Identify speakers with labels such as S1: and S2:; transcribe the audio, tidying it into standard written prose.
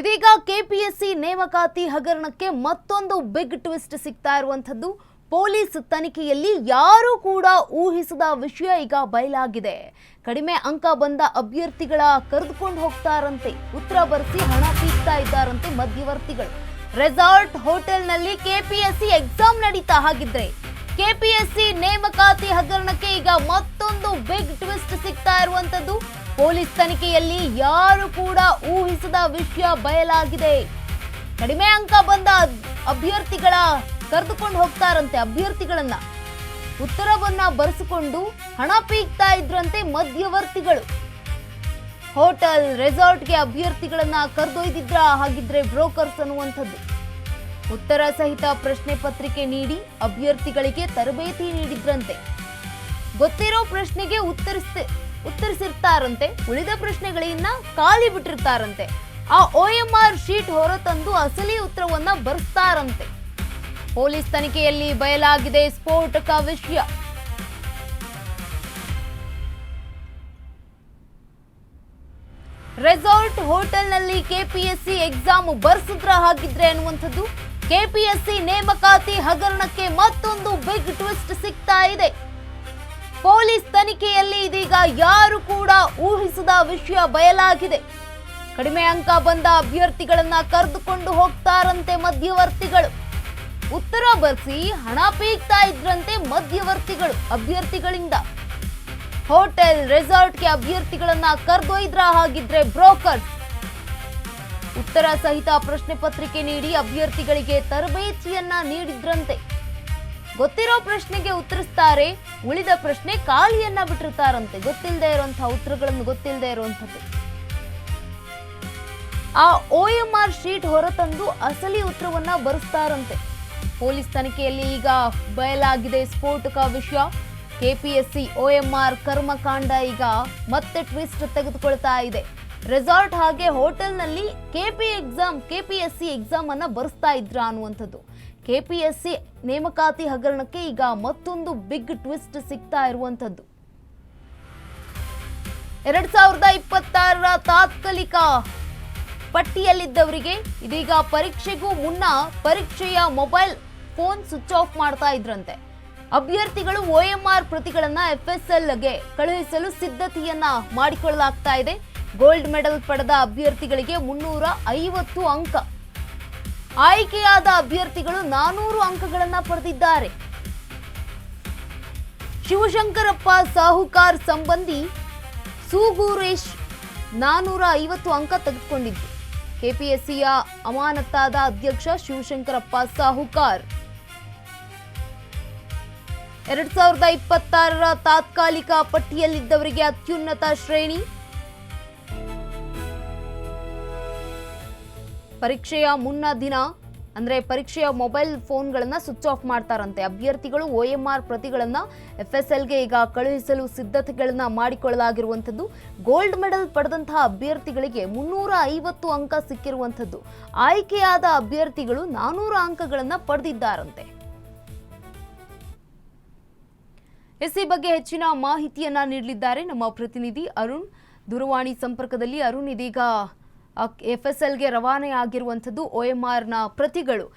S1: ಇದೀಗ ಕೆಪಿಎಸ್ಸಿ ನೇಮಕಾತಿ ಹಗರಣಕ್ಕೆ ಮತ್ತೊಂದು ಬಿಗ್ ಟ್ವಿಸ್ಟ್ ಸಿಗ್ತಾ ಇರುವಂತದ್ದು. ಪೊಲೀಸ್ ತನಿಖೆಯಲ್ಲಿ ಯಾರು ಕೂಡ ಊಹಿಸದ ವಿಷಯ ಈಗ ಬಯಲಾಗಿದೆ. ಕಡಿಮೆ ಅಂಕ ಬಂದ ಅಭ್ಯರ್ಥಿಗಳ ಕರೆದುಕೊಂಡು ಹೋಗ್ತಾರಂತೆ, ಉತ್ತರ ಬರೆಸಿ ಹಣ ಪೀಕ್ತಾ ಇದ್ದಾರಂತೆ ಮಧ್ಯವರ್ತಿಗಳು. ರೆಸಾರ್ಟ್ ಹೋಟೆಲ್ನಲ್ಲಿ ಕೆಪಿಎಸ್ಸಿ ಎಕ್ಸಾಮ್ ನಡೀತಾ ಹಾಗಿದ್ರೆ ಕೆಪಿಎಸ್ಸಿ ನೇಮಕಾತಿ ಹಗರಣಕ್ಕೆ ಈಗ ಮತ್ತೊಂದು ಬಿಗ್ ಟ್ವಿಸ್ಟ್ ಸಿಗ್ತಾ ಇರುವಂತದ್ದು. ಪೊಲೀಸ್ ತನಿಖೆಯಲ್ಲಿ ಯಾರು ಕೂಡ ಊಹಿಸದ ವಿಷಯ ಬಯಲಾಗಿದೆ. ಕಡಿಮೆ ಅಂಕ ಬಂದ ಅಭ್ಯರ್ಥಿಗಳ ಕರೆದುಕೊಂಡು ಹೋಗ್ತಾರಂತೆ, ಅಭ್ಯರ್ಥಿಗಳನ್ನ ಉತ್ತರವನ್ನ ಬರೆಸಿಕೊಂಡು ಹಣ ಪೀಕ್ತಾ ಇದ್ರಂತೆ ಮಧ್ಯವರ್ತಿಗಳು. ಹೋಟೆಲ್ ರೆಸಾರ್ಟ್ಗೆ ಅಭ್ಯರ್ಥಿಗಳನ್ನ ಕರೆದೊಯ್ದಿದ್ರ ಹಾಗಿದ್ರೆ ಬ್ರೋಕರ್ಸ್ ಅನ್ನುವಂಥದ್ದು. ಉತ್ತರ ಸಹಿತ ಪ್ರಶ್ನೆ ಪತ್ರಿಕೆ ನೀಡಿ ಅಭ್ಯರ್ಥಿಗಳಿಗೆ ತರಬೇತಿ ನೀಡಿದ್ರಂತೆ. ಗೊತ್ತಿರೋ ಪ್ರಶ್ನೆಗೆ ಉತ್ತರಿಸಿರ್ತಾರಂತೆ, ಉಳಿದ ಪ್ರಶ್ನೆಗಳನ್ನ ಖಾಲಿ ಬಿಟ್ಟಿರ್ತಾರಂತೆ. ಆ OMR ಶೀಟ್ ಹೊರತಂದು ಅಸಲಿ ಉತ್ತರವನ್ನ ಬರೆಸ್ತಾರಂತೆ. ಪೊಲೀಸ್ ತನಿಖೆಯಲ್ಲಿ ಬಯಲಾಗಿದೆ ಸ್ಫೋಟಕ ವಿಷಯ. ರೆಸಾರ್ಟ್ ಹೋಟೆಲ್ನಲ್ಲಿ ಕೆಪಿಎಸ್ಸಿ ಎಕ್ಸಾಮ್ ಬರ್ಸಿದ್ರ ಹಾಗಿದ್ರೆ ಅನ್ನುವಂಥದ್ದು. ಕೆಪಿಎಸ್ಸಿ ನೇಮಕಾತಿ ಹಗರಣಕ್ಕೆ ಮತ್ತೊಂದು ಬಿಗ್ ಟ್ವಿಸ್ಟ್ ಸಿಗ್ತಾ ಇದೆ. ಪೊಲೀಸ್ ತನಿಖೆಯಲ್ಲಿ ಇದೀಗ ಯಾರು ಕೂಡ ಊಹಿಸದ ವಿಷಯ ಬಯಲಾಗಿದೆ. ಕಡಿಮೆ ಅಂಕ ಬಂದ ಅಭ್ಯರ್ಥಿಗಳನ್ನ ಕರೆದುಕೊಂಡು ಹೋಗ್ತಾರಂತೆ ಮಧ್ಯವರ್ತಿಗಳು. ಉತ್ತರ ಬರೆಸಿ ಹಣ ಪೀಕ್ತಾ ಇದ್ರಂತೆ ಮಧ್ಯವರ್ತಿಗಳು ಅಭ್ಯರ್ಥಿಗಳಿಂದ. ಹೋಟೆಲ್ ರೆಸಾರ್ಟ್ಗೆ ಅಭ್ಯರ್ಥಿಗಳನ್ನ ಕರೆದೊಯ್ದ್ರ ಹಾಗಿದ್ರೆ ಬ್ರೋಕರ್ಸ್. ಉತ್ತರ ಸಹಿತ ಪ್ರಶ್ನೆ ಪತ್ರಿಕೆ ನೀಡಿ ಅಭ್ಯರ್ಥಿಗಳಿಗೆ ತರಬೇತಿಯನ್ನ ನೀಡಿದ್ರಂತೆ. ಗೊತ್ತಿರೋ ಪ್ರಶ್ನೆಗೆ ಉತ್ತರಿಸ್ತಾರೆ, ಉಳಿದ ಪ್ರಶ್ನೆ ಖಾಲಿಯನ್ನ ಬಿಟ್ಟಿರ್ತಾರಂತೆ. ಗೊತ್ತಿಲ್ಲದೆ ಇರುವಂತಹ ಉತ್ತರಗಳನ್ನು ಗೊತ್ತಿಲ್ಲದೆ ಇರುವಂತದ್ದು. ಆ OMR ಶೀಟ್ ಹೊರತಂದು ಅಸಲಿ ಉತ್ತರವನ್ನ ಬರೆಸ್ತಾರಂತೆ. ಪೊಲೀಸ್ ತನಿಖೆಯಲ್ಲಿ ಈಗ ಬಯಲಾಗಿದೆ ಸ್ಫೋಟಕ ವಿಷಯ. ಕೆಪಿಎಸ್ಸಿ OMR ಕರ್ಮಕಾಂಡ ಈಗ ಮತ್ತೆ ಟ್ವಿಸ್ಟ್ ತೆಗೆದುಕೊಳ್ತಾ ಇದೆ. ರೆಸಾರ್ಟ್ ಹಾಗೆ ಹೋಟೆಲ್ನಲ್ಲಿ ಕೆಪಿಎಸ್ಸಿ ಎಕ್ಸಾಮ್ ಅನ್ನ ಬರೆಸ್ತಾ ಇದ್ರ ಅನ್ನುವಂಥದ್ದು. ಕೆಪಿಎಸ್ಸಿ ನೇಮಕಾತಿ ಹಗರಣಕ್ಕೆ ಈಗ ಮತ್ತೊಂದು ಬಿಗ್ ಟ್ವಿಸ್ಟ್ ಸಿಗ್ತಾ ಇರುವಂತದ್ದು. 2026ರ ತಾತ್ಕಾಲಿಕ ಪಟ್ಟಿಯಲ್ಲಿದ್ದವರಿಗೆ ಇದೀಗ ಪರೀಕ್ಷೆಗೂ ಮುನ್ನ ಪರೀಕ್ಷೆಯ ಮೊಬೈಲ್ ಫೋನ್ ಸ್ವಿಚ್ ಆಫ್ ಮಾಡ್ತಾ ಇದ್ರಂತೆ. ಅಭ್ಯರ್ಥಿಗಳು OMR ಪ್ರತಿಗಳನ್ನ FSLಗೆ ಕಳುಹಿಸಲು ಸಿದ್ಧತೆಯನ್ನ ಮಾಡಿಕೊಳ್ಳಲಾಗ್ತಾ ಇದೆ. ಗೋಲ್ಡ್ ಮೆಡಲ್ ಪಡೆದ ಅಭ್ಯರ್ಥಿಗಳಿಗೆ 350 ಅಂಕ, ಆಯ್ಕೆಯಾದ ಅಭ್ಯರ್ಥಿಗಳು 400 ಅಂಕಗಳನ್ನ ಪಡೆದಿದ್ದಾರೆ. ಶಿವಶಂಕರಪ್ಪ ಸಾಹುಕಾರ್ ಸಂಬಂಧಿ ಸೂಗೂರೇಶ್ 450 ಅಂಕ ತೆಗೆದುಕೊಂಡಿದ್ದು. ಕೆಪಿಎಸ್ಸಿಯ ಅಮಾನತಾದ ಅಧ್ಯಕ್ಷ ಶಿವಶಂಕರಪ್ಪ ಸಾಹುಕಾರ್ 2026ರ ತಾತ್ಕಾಲಿಕ ಪಟ್ಟಿಯಲ್ಲಿದ್ದವರಿಗೆ ಅತ್ಯುನ್ನತ ಶ್ರೇಣಿ. ಪರೀಕ್ಷೆಯ ಮುನ್ನ ದಿನ ಅಂದ್ರೆ ಪರೀಕ್ಷೆಯ ಮೊಬೈಲ್ ಫೋನ್ಗಳನ್ನ ಸ್ವಿಚ್ ಆಫ್ ಮಾಡ್ತಾರಂತೆ. ಅಭ್ಯರ್ಥಿಗಳು OMR ಪ್ರತಿಗಳನ್ನ FSLಗೆ ಈಗ ಕಳುಹಿಸಲು ಸಿದ್ಧತೆಗಳನ್ನ ಮಾಡಿಕೊಳ್ಳಲಾಗಿರುವಂಥದ್ದು. ಗೋಲ್ಡ್ ಮೆಡಲ್ ಪಡೆದಂತಹ ಅಭ್ಯರ್ಥಿಗಳಿಗೆ 350 ಅಂಕ ಸಿಕ್ಕಿರುವಂಥದ್ದು. ಆಯ್ಕೆಯಾದ ಅಭ್ಯರ್ಥಿಗಳು 400 ಅಂಕಗಳನ್ನ ಪಡೆದಿದ್ದಾರಂತೆ. ಈ ಬಗ್ಗೆ ಹೆಚ್ಚಿನ ಮಾಹಿತಿಯನ್ನ ನೀಡಲಿದ್ದಾರೆ ನಮ್ಮ ಪ್ರತಿನಿಧಿ ಅರುಣ್. ದೂರವಾಣಿ ಸಂಪರ್ಕದಲ್ಲಿ ಅರುಣ್, ಇದೀಗ FSLಗೆ ರವಾನೆ ಆಗಿರುವಂಥದ್ದು OMRನ ಪ್ರತಿಗಳು.